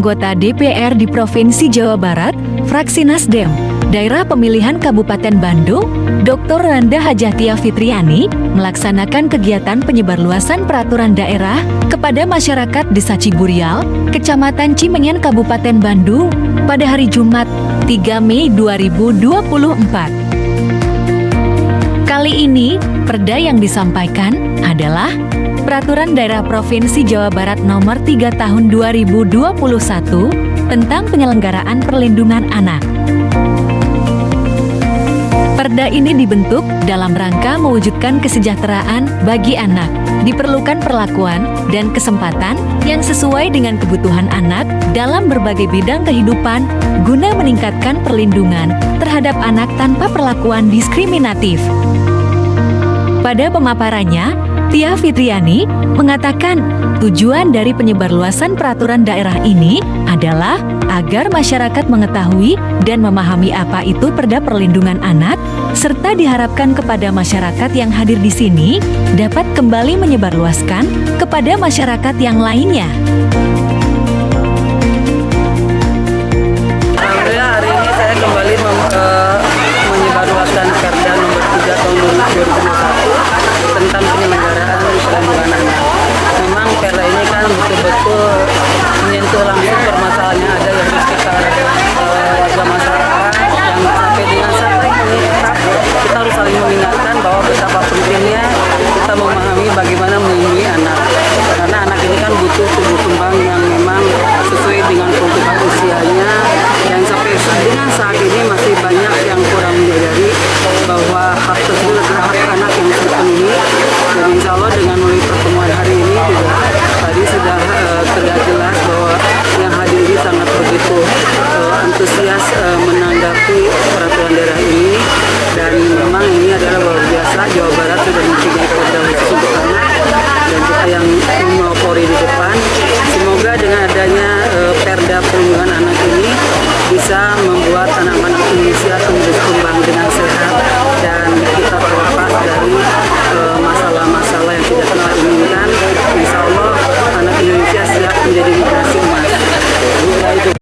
anggota DPR di Provinsi Jawa Barat, fraksi Nasdem, Daerah Pemilihan Kabupaten Bandung, Dr. Randa Hajatia Fitriani, melaksanakan kegiatan penyebarluasan peraturan daerah kepada masyarakat Desa Ciburial, Kecamatan Cimenyan, Kabupaten Bandung, pada hari Jumat, 3 Mei 2024. Kali ini, perda yang disampaikan adalah Peraturan Daerah Provinsi Jawa Barat Nomor 3 Tahun 2021 tentang penyelenggaraan perlindungan anak. Perda ini dibentuk dalam rangka mewujudkan kesejahteraan bagi anak. Diperlukan perlakuan dan kesempatan yang sesuai dengan kebutuhan anak dalam berbagai bidang kehidupan guna meningkatkan perlindungan terhadap anak tanpa perlakuan diskriminatif. Pada pemaparannya, Tia Fitriani mengatakan tujuan dari penyebarluasan peraturan daerah ini adalah agar masyarakat mengetahui dan memahami apa itu Perda Perlindungan Anak, serta diharapkan kepada masyarakat yang hadir di sini dapat kembali menyebarluaskan kepada masyarakat yang lainnya. Alhamdulillah hari ini saya kembali menyebarluaskan Perda Nomor 3 Tahun 2021 tentang penyelenggaraan perlindungan anak. Memang Perda ini kan betul-betul menyentuh langsung permasalahannya ada yang di sekitar warga masyarakat yang sampai dengan saat ini kita harus saling mengingatkan bahwa betapa pentingnya kita memahami bagaimana melindungi anak. Karena anak ini kan butuh tumbuh kembang yang memang sesuai dengan kebutuhan usianya, yang sampai dengan saat ini masih banyak yang kurang menyadari bahwa hak tersebut adalah hak anak yang terpenuhi. Dan insya Allah dengan melalui pertemuan hari ini juga tadi sudah terlihat jelas bahwa yang hadir ini sangat begitu antusias menanggapi peraturan daerah ini, dan memang ini adalah luar biasa. Jawa Barat sudah mempunyai perda khusus untuk anak dan kita yang melopori di depan. Semoga dengan adanya Perda Perlindungan Anak ini bisa membuat anak-anak Indonesia tumbuh kembang dengan sehat dan kita terlepas dari